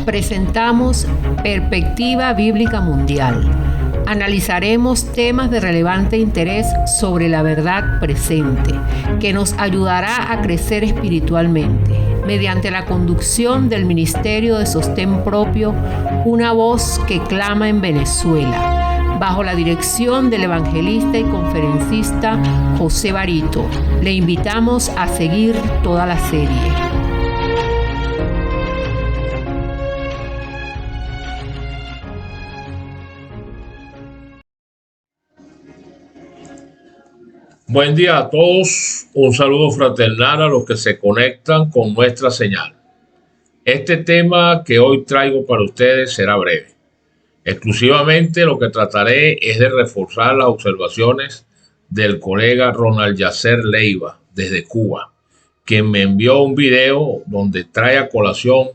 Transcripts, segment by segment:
presentamos Perspectiva Bíblica Mundial. Analizaremos temas de relevante interés sobre la verdad presente, que nos ayudará a crecer espiritualmente, mediante la conducción del Ministerio de Sostén Propio, una voz que clama en Venezuela, bajo la dirección del evangelista y conferencista José Barito. Le invitamos a seguir toda la serie. Buen día a todos, un saludo fraternal a los que se conectan con nuestra señal. Este tema que hoy traigo para ustedes será breve. Exclusivamente lo que trataré es de reforzar las observaciones del colega Ronald Yacer Leiva desde Cuba, quien me envió un video donde trae a colación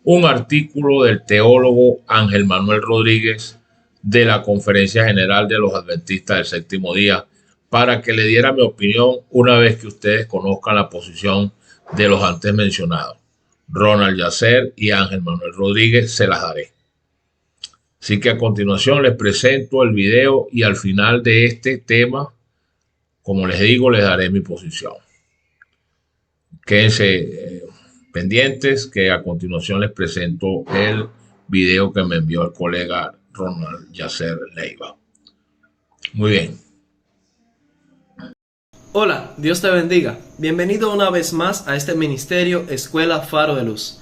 un artículo del teólogo Ángel Manuel Rodríguez de la Conferencia General de los Adventistas del Séptimo Día, para que le diera mi opinión una vez que ustedes conozcan la posición de los antes mencionados. Ronald Yacer y Ángel Manuel Rodríguez se las daré. Así que a continuación les presento el video y al final de este tema, como les digo, les daré mi posición. Quédense pendientes que a continuación les presento el video que me envió el colega Ronald Yacer Leiva. Muy bien. Hola, Dios te bendiga. Bienvenido una vez más a este ministerio Escuela Faro de Luz.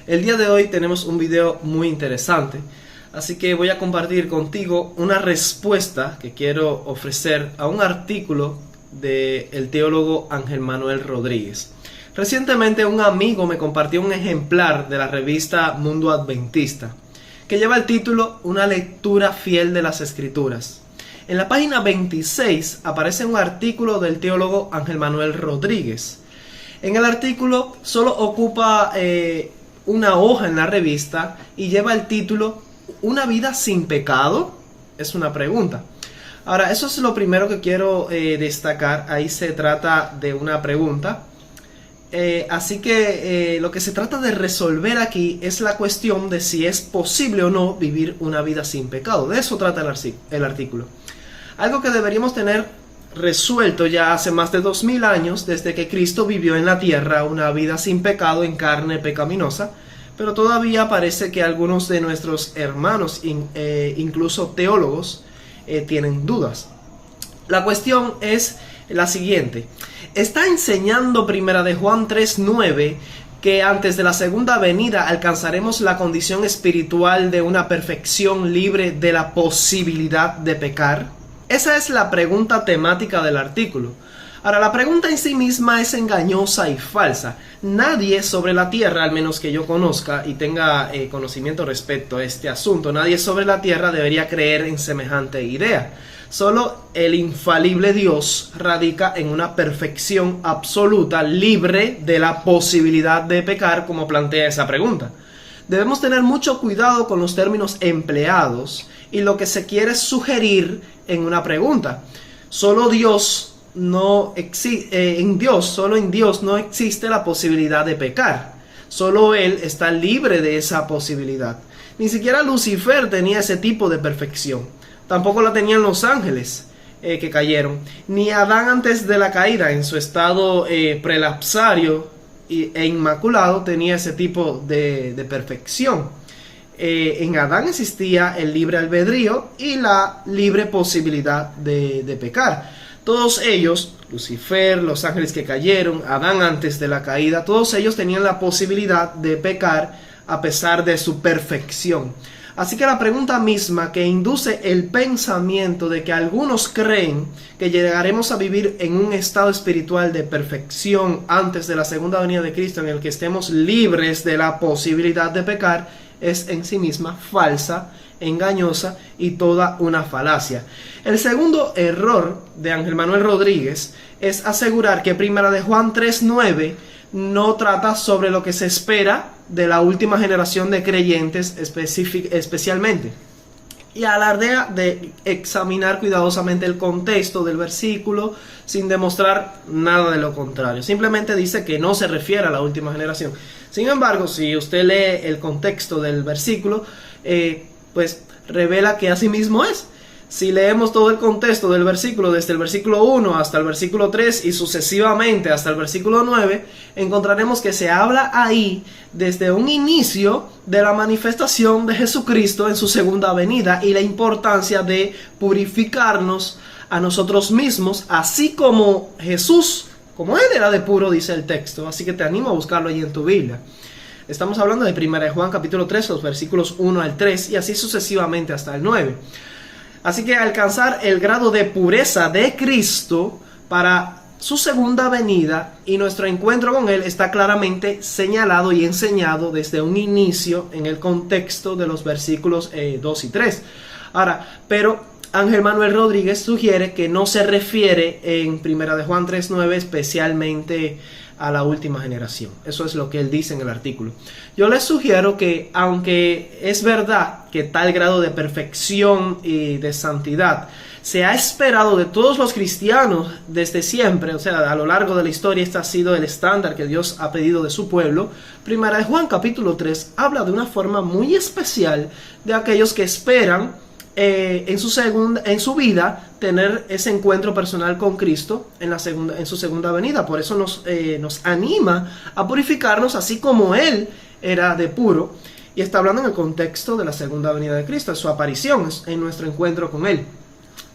El día de hoy tenemos un video muy interesante, así que voy a compartir contigo una respuesta que quiero ofrecer a un artículo del teólogo Ángel Manuel Rodríguez. Recientemente un amigo me compartió un ejemplar de la revista Mundo Adventista, que lleva el título Una lectura fiel de las Escrituras. En la página 26 aparece un artículo del teólogo Ángel Manuel Rodríguez. En el artículo solo ocupa una hoja en la revista y lleva el título ¿Una vida sin pecado? Es una pregunta. Ahora, eso es lo primero que quiero destacar. Ahí se trata de una pregunta. Así que lo que se trata de resolver aquí es la cuestión de si es posible o no vivir una vida sin pecado. De eso trata el artículo. Algo que deberíamos tener resuelto ya hace más de 2000 años desde que Cristo vivió en la tierra una vida sin pecado en carne pecaminosa, pero todavía parece que algunos de nuestros hermanos, incluso teólogos, tienen dudas. La cuestión es la siguiente. Está enseñando Primera de Juan 3:9 que antes de la segunda venida alcanzaremos la condición espiritual de una perfección libre de la posibilidad de pecar. Esa es la pregunta temática del artículo. Ahora, la pregunta en sí misma es engañosa y falsa. Nadie sobre la tierra, al menos que yo conozca y tenga conocimiento respecto a este asunto, nadie sobre la tierra debería creer en semejante idea. Solo el infalible Dios radica en una perfección absoluta, libre de la posibilidad de pecar, como plantea esa pregunta. Debemos tener mucho cuidado con los términos empleados y lo que se quiere sugerir en una pregunta. Solo en Dios no existe la posibilidad de pecar. Solo Él está libre de esa posibilidad. Ni siquiera Lucifer tenía ese tipo de perfección. Tampoco la tenían los ángeles que cayeron. Ni Adán antes de la caída, en su estado prelapsario e inmaculado, tenía ese tipo de perfección. En Adán existía el libre albedrío y la libre posibilidad de pecar. Todos ellos, Lucifer, los ángeles que cayeron, Adán antes de la caída, todos ellos tenían la posibilidad de pecar a pesar de su perfección. Así que la pregunta misma que induce el pensamiento de que algunos creen que llegaremos a vivir en un estado espiritual de perfección antes de la segunda venida de Cristo, en el que estemos libres de la posibilidad de pecar, es en sí misma falsa, engañosa y toda una falacia. El segundo error de Ángel Manuel Rodríguez es asegurar que Primera de Juan 3:9 no trata sobre lo que se espera de la última generación de creyentes especialmente. y alardea de examinar cuidadosamente el contexto del versículo sin demostrar nada de lo contrario. Simplemente dice que no se refiere a la última generación. Sin embargo, si usted lee el contexto del versículo, pues revela que así mismo es. Si leemos todo el contexto del versículo, desde el versículo 1 hasta el versículo 3 y sucesivamente hasta el versículo 9, encontraremos que se habla ahí desde un inicio de la manifestación de Jesucristo en su segunda venida y la importancia de purificarnos a nosotros mismos, así como Jesús, como Él era de puro, dice el texto. Así que te animo a buscarlo ahí en tu Biblia. Estamos hablando de 1 Juan capítulo 3, los versículos 1 al 3 y así sucesivamente hasta el 9. Así que alcanzar el grado de pureza de Cristo para su segunda venida y nuestro encuentro con Él está claramente señalado y enseñado desde un inicio en el contexto de los versículos 2 y 3. Ahora, pero Ángel Manuel Rodríguez sugiere que no se refiere en 1 Juan 3:9 especialmente a la última generación. Eso es lo que él dice en el artículo. Yo les sugiero que, aunque es verdad que tal grado de perfección y de santidad se ha esperado de todos los cristianos desde siempre, o sea, a lo largo de la historia este ha sido el estándar que Dios ha pedido de su pueblo, 1 Juan capítulo 3 habla de una forma muy especial de aquellos que esperan en su vida tener ese encuentro personal con Cristo en su segunda venida. Por eso nos anima a purificarnos así como Él era de puro, y está hablando en el contexto de la segunda venida de Cristo, en su aparición, en nuestro encuentro con Él.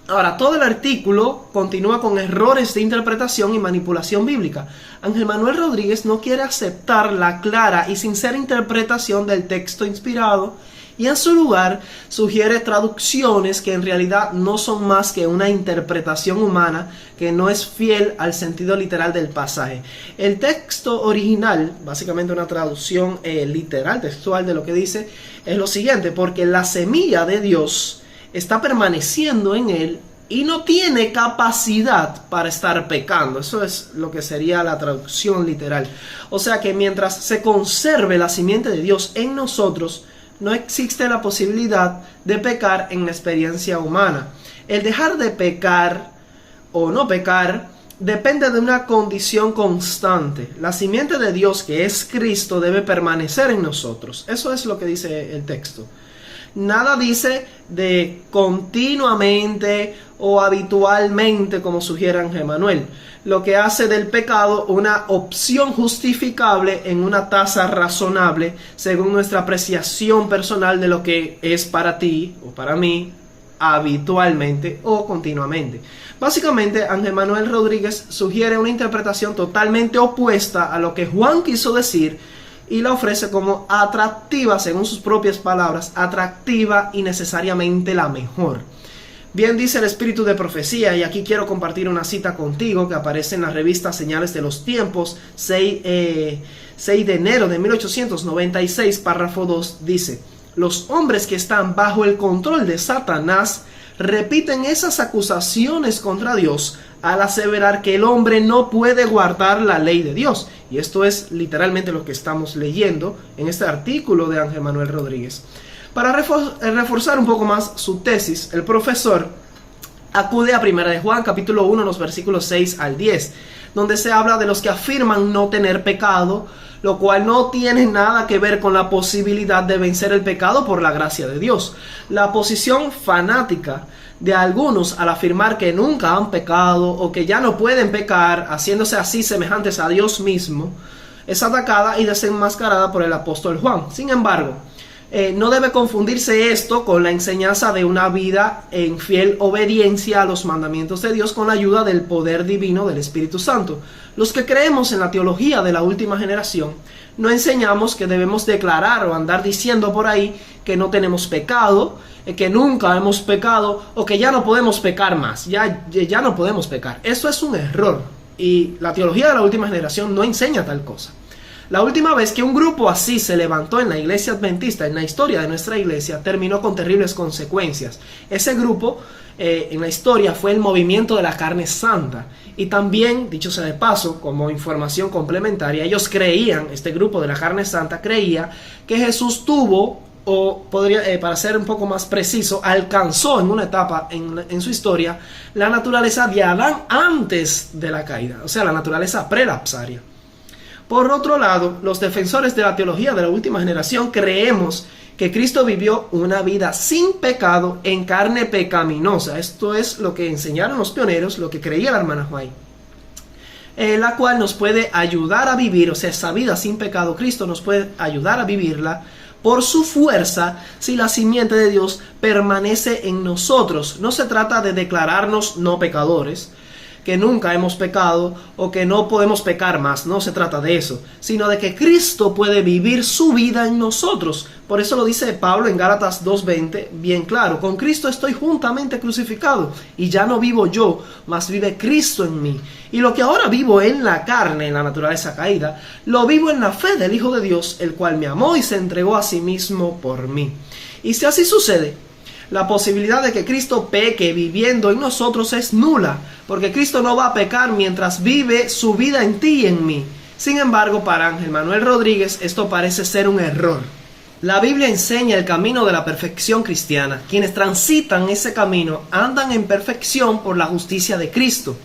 Ahora, todo el artículo continúa con errores de interpretación y manipulación bíblica. Ángel Manuel Rodríguez no quiere aceptar la clara y sincera interpretación del texto inspirado y en su lugar sugiere traducciones que en realidad no son más que una interpretación humana que no es fiel al sentido literal del pasaje. El texto original, básicamente una traducción literal, textual de lo que dice, es lo siguiente: porque la semilla de Dios está permaneciendo en él y no tiene capacidad para estar pecando. Eso es lo que sería la traducción literal. O sea que mientras se conserve la simiente de Dios en nosotros, no existe la posibilidad de pecar en la experiencia humana. El dejar de pecar o no pecar depende de una condición constante. La simiente de Dios, que es Cristo, debe permanecer en nosotros. Eso es lo que dice el texto. Nada dice de continuamente o habitualmente, como sugiere Ángel Manuel, lo que hace del pecado una opción justificable en una tasa razonable según nuestra apreciación personal de lo que es para ti o para mí habitualmente o continuamente. Básicamente, Ángel Manuel Rodríguez sugiere una interpretación totalmente opuesta a lo que Juan quiso decir y la ofrece como atractiva, según sus propias palabras, atractiva y necesariamente la mejor. Bien dice el Espíritu de Profecía, y aquí quiero compartir una cita contigo que aparece en la revista Señales de los Tiempos, 6 de enero de 1896, párrafo 2, dice: los hombres que están bajo el control de Satanás repiten esas acusaciones contra Dios al aseverar que el hombre no puede guardar la ley de Dios. Y esto es literalmente lo que estamos leyendo en este artículo de Ángel Manuel Rodríguez. Para reforzar un poco más su tesis, el profesor acude a 1 Juan capítulo 1, los versículos 6 al 10, donde se habla de los que afirman no tener pecado, lo cual no tiene nada que ver con la posibilidad de vencer el pecado por la gracia de Dios. La posición fanática de algunos al afirmar que nunca han pecado o que ya no pueden pecar, haciéndose así semejantes a Dios mismo, es atacada y desenmascarada por el apóstol Juan. Sin embargo, no debe confundirse esto con la enseñanza de una vida en fiel obediencia a los mandamientos de Dios con la ayuda del poder divino del Espíritu Santo. Los que creemos en la teología de la última generación no enseñamos que debemos declarar o andar diciendo por ahí que no tenemos pecado, que nunca hemos pecado o que ya no podemos pecar más, ya no podemos pecar. Eso es un error y la teología de la última generación no enseña tal cosa. La última vez que un grupo así se levantó en la iglesia adventista, en la historia de nuestra iglesia, terminó con terribles consecuencias. Ese grupo en la historia fue el movimiento de la carne santa. Y también, dicho sea de paso, como información complementaria, ellos creían, este grupo de la carne santa creía que Jesús tuvo o podría, para ser un poco más preciso, alcanzó en una etapa en su historia la naturaleza de Adán antes de la caída, o sea, la naturaleza prelapsaria. Por otro lado, los defensores de la teología de la última generación creemos que Cristo vivió una vida sin pecado en carne pecaminosa. Esto es lo que enseñaron los pioneros, lo que creía la hermana White, la cual nos puede ayudar a vivir, o sea, esa vida sin pecado, Cristo nos puede ayudar a vivirla por su fuerza si la simiente de Dios permanece en nosotros. No se trata de declararnos no pecadores, que nunca hemos pecado o que no podemos pecar más, no se trata de eso, sino de que Cristo puede vivir su vida en nosotros. Por eso lo dice Pablo en Gálatas 2:20, bien claro: con Cristo estoy juntamente crucificado, y ya no vivo yo, mas vive Cristo en mí. Y lo que ahora vivo en la carne, en la naturaleza caída, lo vivo en la fe del Hijo de Dios, el cual me amó y se entregó a sí mismo por mí. Y si así sucede, la posibilidad de que Cristo peque viviendo en nosotros es nula, porque Cristo no va a pecar mientras vive su vida en ti y en mí. Sin embargo, para Ángel Manuel Rodríguez, esto parece ser un error. La Biblia enseña el camino de la perfección cristiana. Quienes transitan ese camino andan en perfección por la justicia de Cristo.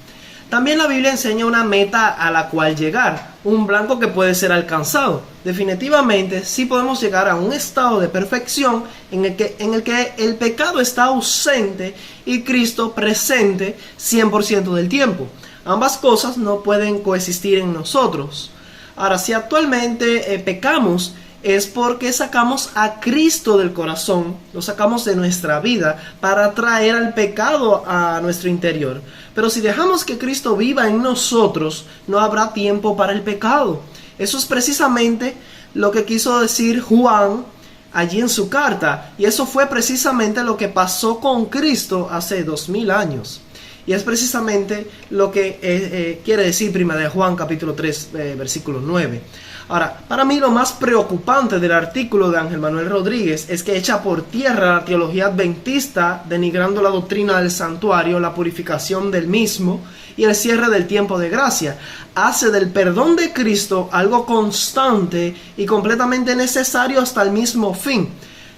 También la Biblia enseña una meta a la cual llegar, un blanco que puede ser alcanzado. Definitivamente sí podemos llegar a un estado de perfección en el que el pecado está ausente y Cristo presente 100% del tiempo. Ambas cosas no pueden coexistir en nosotros. Ahora, si actualmente pecamos, es porque sacamos a Cristo del corazón, lo sacamos de nuestra vida para traer al pecado a nuestro interior. Pero si dejamos que Cristo viva en nosotros, no habrá tiempo para el pecado. Eso es precisamente lo que quiso decir Juan allí en su carta, y eso fue precisamente lo que pasó con Cristo hace 2000 años. Y es precisamente lo que quiere decir 1 Juan capítulo 3, versículo 9. Ahora, para mí lo más preocupante del artículo de Ángel Manuel Rodríguez es que echa por tierra la teología adventista, denigrando la doctrina del santuario, la purificación del mismo y el cierre del tiempo de gracia. Hace del perdón de Cristo algo constante y completamente necesario hasta el mismo fin.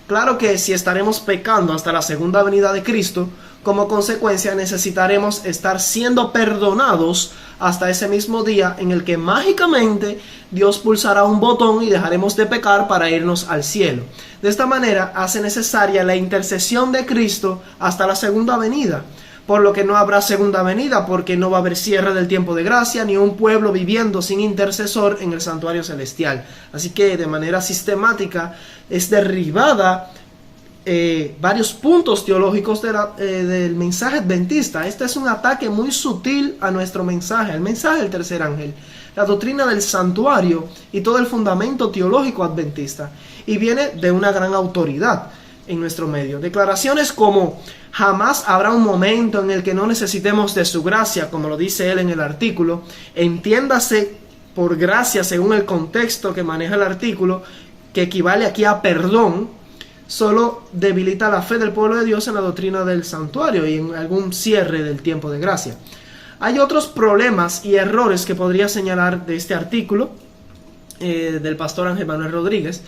Claro que si estaremos pecando hasta la segunda venida de Cristo, como consecuencia necesitaremos estar siendo perdonados hasta ese mismo día en el que mágicamente Dios pulsará un botón y dejaremos de pecar para irnos al cielo. De esta manera hace necesaria la intercesión de Cristo hasta la segunda venida, por lo que no habrá segunda venida, porque no va a haber cierre del tiempo de gracia ni un pueblo viviendo sin intercesor en el santuario celestial. Así que de manera sistemática es derribada varios puntos teológicos del mensaje adventista. Este es un ataque muy sutil a nuestro mensaje, el mensaje del tercer ángel, la doctrina del santuario y todo el fundamento teológico adventista, y viene de una gran autoridad en nuestro medio. Declaraciones como: jamás habrá un momento en el que no necesitemos de su gracia, como lo dice él en el artículo. Entiéndase por gracia según el contexto que maneja el artículo, que equivale aquí a perdón. Solo debilita la fe del pueblo de Dios en la doctrina del santuario y en algún cierre del tiempo de gracia. Hay otros problemas y errores que podría señalar de este artículo del pastor Ángel Manuel Rodríguez,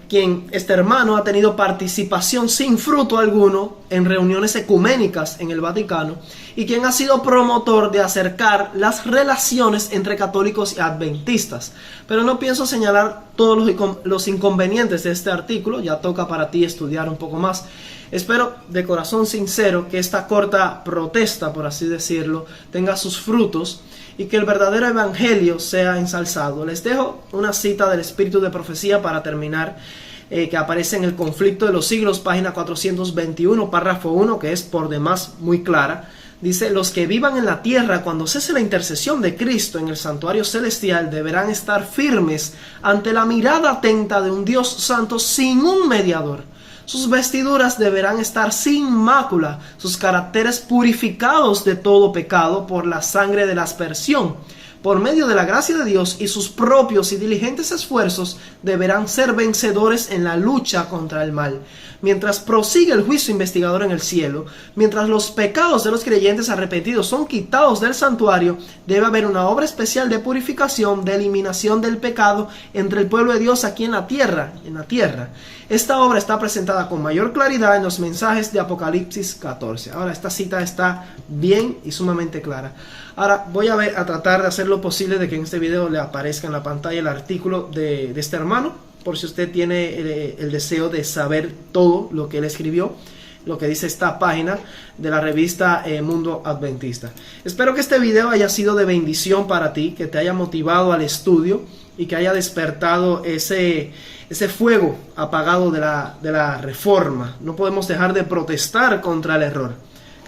quien, este hermano, ha tenido participación sin fruto alguno en reuniones ecuménicas en el Vaticano, y quien ha sido promotor de acercar las relaciones entre católicos y adventistas. Pero no pienso señalar todos los inconvenientes de este artículo, ya toca para ti estudiar un poco más. Espero de corazón sincero que esta corta protesta, por así decirlo, tenga sus frutos y que el verdadero evangelio sea ensalzado. Les dejo una cita del Espíritu de Profecía para terminar, que aparece en el Conflicto de los Siglos, página 421, párrafo 1, que es por demás muy clara. Dice: los que vivan en la tierra cuando cese la intercesión de Cristo en el santuario celestial deberán estar firmes ante la mirada atenta de un Dios santo sin un mediador. Sus vestiduras deberán estar sin mácula, sus caracteres purificados de todo pecado por la sangre de la aspersión. Por medio de la gracia de Dios y sus propios y diligentes esfuerzos deberán ser vencedores en la lucha contra el mal. mientras prosigue el juicio investigador en el cielo, mientras los pecados de los creyentes arrepentidos son quitados del santuario, debe haber una obra especial de purificación, de eliminación del pecado entre el pueblo de Dios aquí en la tierra. Esta obra está presentada con mayor claridad en los mensajes de Apocalipsis 14. Ahora, esta cita está bien y sumamente clara. Ahora voy a tratar de hacer lo posible de que en este video le aparezca en la pantalla el artículo de este hermano, por si usted tiene el deseo de saber todo lo que él escribió, lo que dice esta página de la revista Mundo Adventista. Espero que este video haya sido de bendición para ti, que te haya motivado al estudio y que haya despertado ese fuego apagado de la reforma. No podemos dejar de protestar contra el error.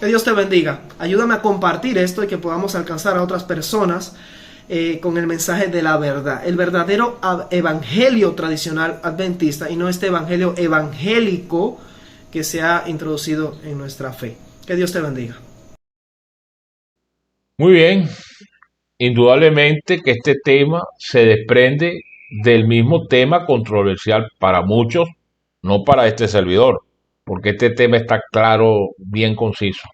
Que Dios te bendiga. Ayúdame a compartir esto y que podamos alcanzar a otras personas con el mensaje de la verdad. El verdadero evangelio tradicional adventista y no este evangelio evangélico que se ha introducido en nuestra fe. Que Dios te bendiga. Muy bien. Indudablemente que este tema se desprende del mismo tema controversial para muchos, no para este servidor, porque este tema está claro, bien conciso,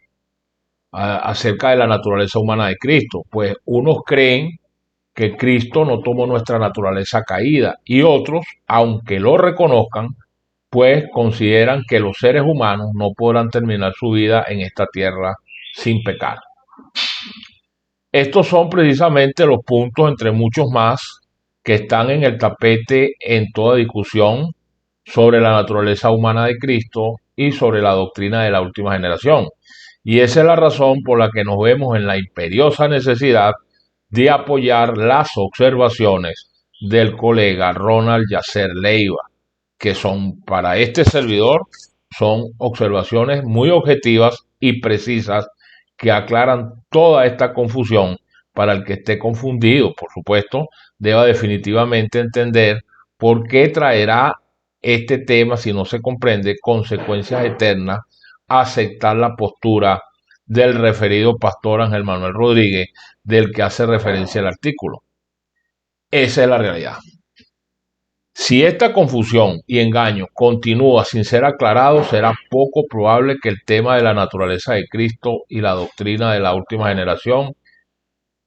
acerca de la naturaleza humana de Cristo. Pues unos creen que Cristo no tomó nuestra naturaleza caída y otros, aunque lo reconozcan, pues consideran que los seres humanos no podrán terminar su vida en esta tierra sin pecar. Estos son precisamente los puntos, entre muchos más, que están en el tapete en toda discusión sobre la naturaleza humana de Cristo y sobre la doctrina de la última generación. Y esa es la razón por la que nos vemos en la imperiosa necesidad de apoyar las observaciones del colega Ronald Yasser Leiva, que son para este servidor, son observaciones muy objetivas y precisas que aclaran toda esta confusión. Para el que esté confundido, por supuesto, deba definitivamente entender por qué traerá este tema, si no se comprende, consecuencias eternas, aceptar la postura del referido pastor Ángel Manuel Rodríguez, del que hace referencia el artículo. Esa es la realidad. Si esta confusión y engaño continúa sin ser aclarado, será poco probable que el tema de la naturaleza de Cristo y la doctrina de la última generación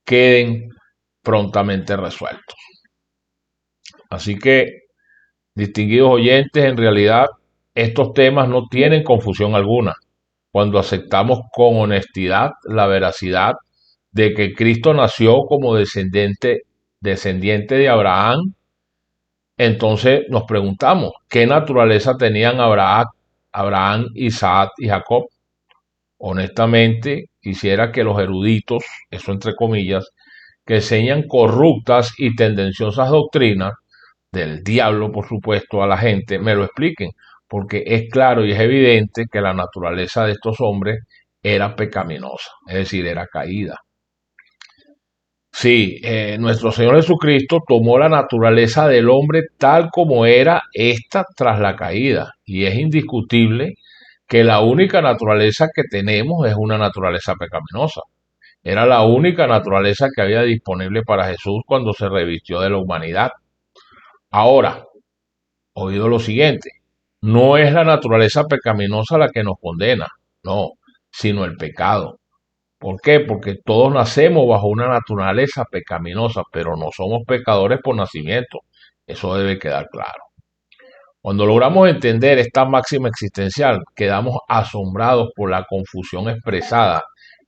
queden prontamente resueltos. Así que, distinguidos oyentes, en realidad estos temas no tienen confusión alguna cuando aceptamos con honestidad la veracidad de que Cristo nació como descendiente de Abraham. Entonces nos preguntamos, ¿qué naturaleza tenían Abraham, Isaac y Jacob? Honestamente, quisiera que los eruditos, eso entre comillas, que enseñan corruptas y tendenciosas doctrinas del diablo, por supuesto, a la gente, me lo expliquen, porque es claro y es evidente que la naturaleza de estos hombres era pecaminosa, es decir, era caída. Sí, nuestro Señor Jesucristo tomó la naturaleza del hombre tal como era esta tras la caída, y es indiscutible que la única naturaleza que tenemos es una naturaleza pecaminosa. Era la única naturaleza que había disponible para Jesús cuando se revistió de la humanidad. Ahora, oído lo siguiente, no es la naturaleza pecaminosa la que nos condena, no, sino el pecado. ¿Por qué? Porque todos nacemos bajo una naturaleza pecaminosa, pero no somos pecadores por nacimiento. Eso debe quedar claro. Cuando logramos entender esta máxima existencial, quedamos asombrados por la confusión expresada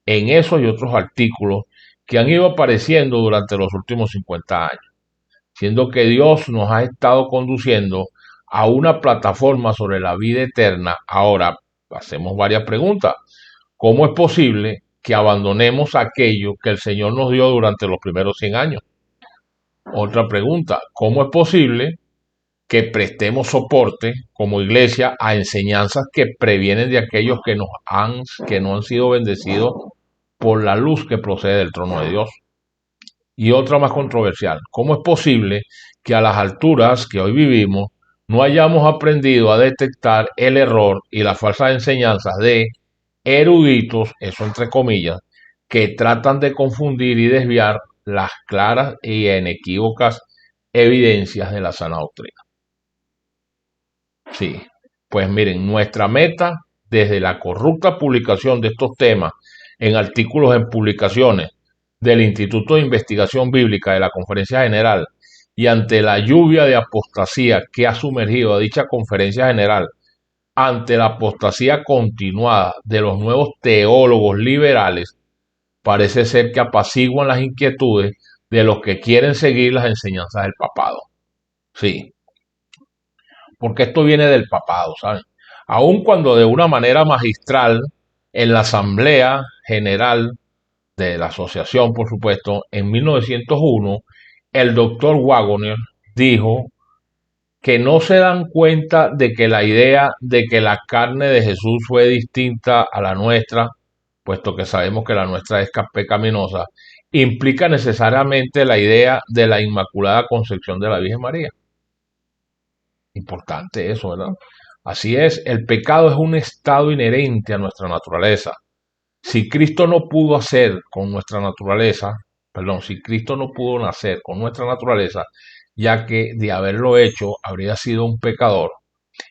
en esos y otros artículos que han ido apareciendo durante los últimos 50 años, siendo que Dios nos ha estado conduciendo a una plataforma sobre la vida eterna. Ahora hacemos varias preguntas. ¿Cómo es posible que abandonemos aquello que el Señor nos dio durante los primeros 100 años? Otra pregunta, ¿cómo es posible que prestemos soporte como iglesia a enseñanzas que previenen de aquellos que no han sido bendecidos por la luz que procede del trono de Dios? Y otra más controversial, ¿cómo es posible que a las alturas que hoy vivimos no hayamos aprendido a detectar el error y las falsas enseñanzas de eruditos, eso entre comillas, que tratan de confundir y desviar las claras y inequívocas evidencias de la sana doctrina? Sí, Pues miren, nuestra meta desde la corrupta publicación de estos temas en artículos en publicaciones del Instituto de Investigación Bíblica de la Conferencia General y ante la lluvia de apostasía que ha sumergido a dicha Conferencia General, ante la apostasía continuada de los nuevos teólogos liberales, parece ser que apaciguan las inquietudes de los que quieren seguir las enseñanzas del papado. Sí, porque esto viene del papado, ¿saben? Aun cuando de una manera magistral en la Asamblea General de la Asociación, por supuesto, en 1901, el doctor Waggoner dijo que no se dan cuenta de que la idea de que la carne de Jesús fue distinta a la nuestra, puesto que sabemos que la nuestra es pecaminosa, implica necesariamente la idea de la Inmaculada Concepción de la Virgen María. Importante eso, ¿verdad? Así es, el pecado es un estado inherente a nuestra naturaleza. Si Cristo no pudo hacer con nuestra naturaleza, si Cristo no pudo nacer con nuestra naturaleza, ya que de haberlo hecho habría sido un pecador,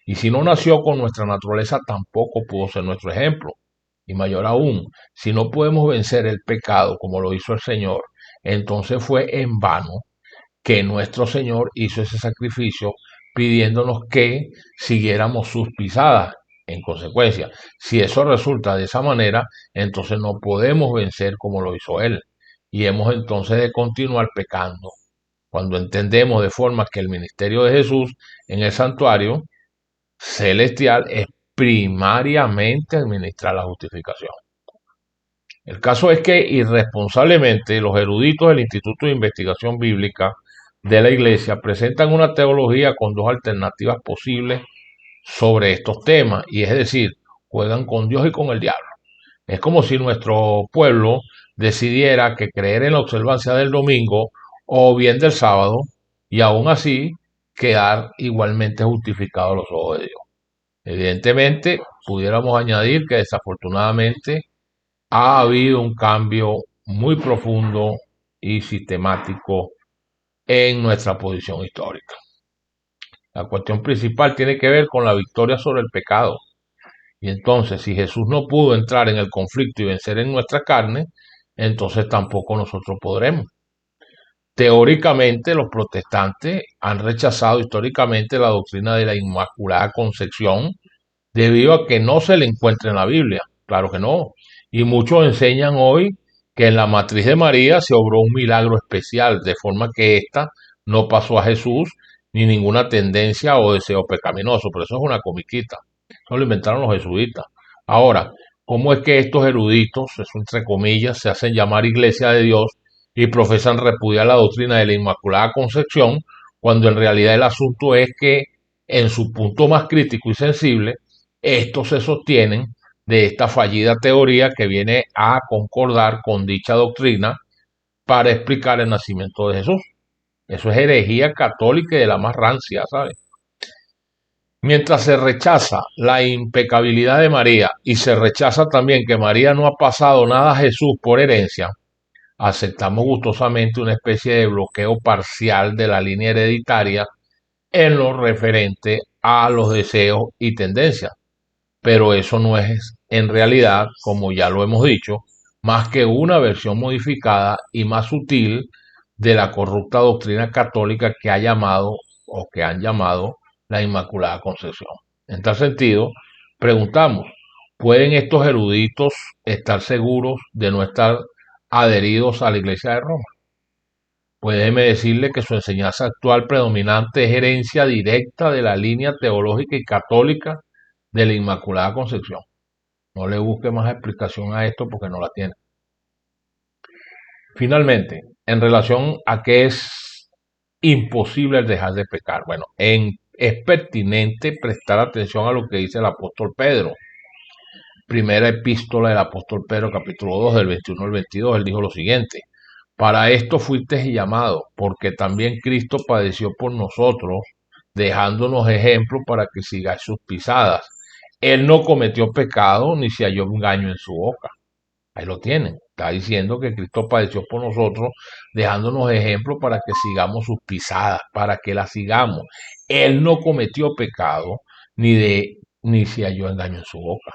y si no nació con nuestra naturaleza tampoco pudo ser nuestro ejemplo. Y mayor aún, si no podemos vencer el pecado como lo hizo el Señor, entonces fue en vano que nuestro Señor hizo ese sacrificio pidiéndonos que siguiéramos sus pisadas. En consecuencia, si eso resulta de esa manera, entonces no podemos vencer como lo hizo Él. Y hemos entonces de continuar pecando. Cuando entendemos de forma que el ministerio de Jesús en el santuario celestial es primariamente administrar la justificación. El caso es que irresponsablemente los eruditos del Instituto de Investigación Bíblica de la Iglesia presentan una teología con dos alternativas posibles sobre estos temas, y es decir, juegan con Dios y con el diablo. Es como si nuestro pueblo decidiera que creer en la observancia del domingo o bien del sábado, y aún así quedar igualmente justificado a los ojos de Dios. Evidentemente, pudiéramos añadir que desafortunadamente ha habido un cambio muy profundo y sistemático en nuestra posición histórica. La cuestión principal tiene que ver con la victoria sobre el pecado. Y entonces, si Jesús no pudo entrar en el conflicto y vencer en nuestra carne, entonces tampoco nosotros podremos. Teóricamente, los protestantes han rechazado históricamente la doctrina de la Inmaculada Concepción debido a que no se le encuentra en la Biblia. Claro que no. Y muchos enseñan hoy que en la matriz de María se obró un milagro especial, de forma que ésta no pasó a Jesús ni ninguna tendencia o deseo pecaminoso. Pero eso es una comiquita. Eso lo inventaron los jesuitas. Ahora, ¿cómo es que estos eruditos, eso entre comillas, se hacen llamar Iglesia de Dios y profesan repudiar la doctrina de la Inmaculada Concepción, cuando en realidad el asunto es que en su punto más crítico y sensible, estos se sostienen de esta fallida teoría que viene a concordar con dicha doctrina para explicar el nacimiento de Jesús? Eso es herejía católica y de la más rancia, ¿sabes? Mientras se rechaza la impecabilidad de María y se rechaza también que María no ha pasado nada a Jesús por herencia, aceptamos gustosamente una especie de bloqueo parcial de la línea hereditaria en lo referente a los deseos y tendencias. Pero eso no es, en realidad, como ya lo hemos dicho, más que una versión modificada y más sutil de la corrupta doctrina católica que ha llamado o que han llamado la Inmaculada Concepción. En tal sentido, preguntamos, ¿pueden estos eruditos estar seguros de no estar adheridos a la Iglesia de Roma? Pues déjeme decirle que su enseñanza actual predominante es herencia directa de la línea teológica y católica de la Inmaculada Concepción. No le busque más explicación a esto porque no la tiene. Finalmente, en relación a que es imposible dejar de pecar, bueno, es pertinente prestar atención a lo que dice el apóstol Pedro. Primera epístola del apóstol Pedro, capítulo 2, del 21 al 22, él dijo lo siguiente: para esto fuisteis llamados, porque también Cristo padeció por nosotros, dejándonos ejemplo para que sigáis sus pisadas. Él no cometió pecado, ni se halló engaño en su boca. Ahí lo tienen. Está diciendo que Cristo padeció por nosotros, dejándonos ejemplo para que sigamos sus pisadas, para que las sigamos. Él no cometió pecado, ni de ni se halló engaño en su boca.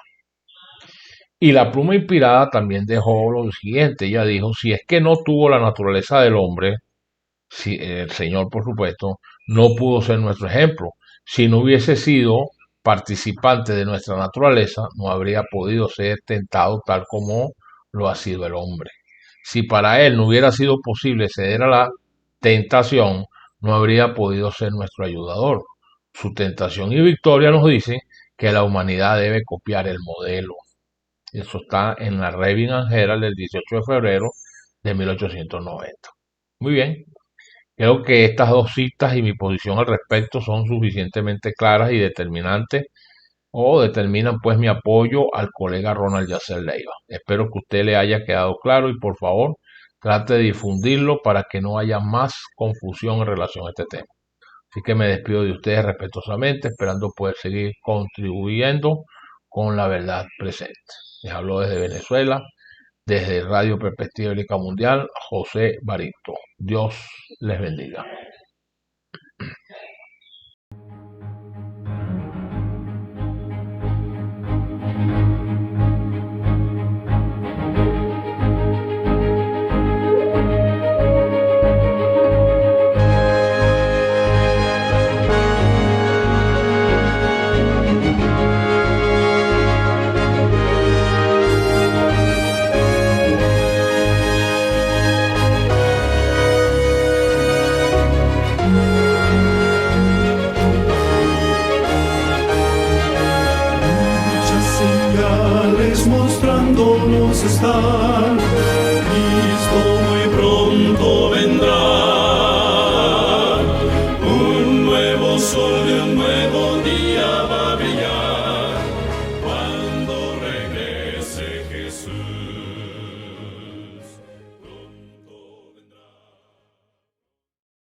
Y la pluma inspirada también dejó lo siguiente. Ella dijo, si es que no tuvo la naturaleza del hombre, si el Señor, por supuesto, no pudo ser nuestro ejemplo. Si no hubiese sido participante de nuestra naturaleza, no habría podido ser tentado tal como lo ha sido el hombre. Si para él no hubiera sido posible ceder a la tentación, no habría podido ser nuestro ayudador. Su tentación y victoria nos dicen que la humanidad debe copiar el modelo. Eso está en la Revin Herald del 18 de febrero de 1890. Muy bien. Creo que estas dos citas y mi posición al respecto son suficientemente claras y determinantes o determinan pues mi apoyo al colega Ronald Yasser Leiva. Espero que a usted le haya quedado claro y por favor trate de difundirlo para que no haya más confusión en relación a este tema. Así que me despido de ustedes respetuosamente, esperando poder seguir contribuyendo con la verdad presente. Les hablo desde Venezuela, desde Radio Perspectiva Bíblica Mundial, José Barito. Dios les bendiga. Mostrándonos están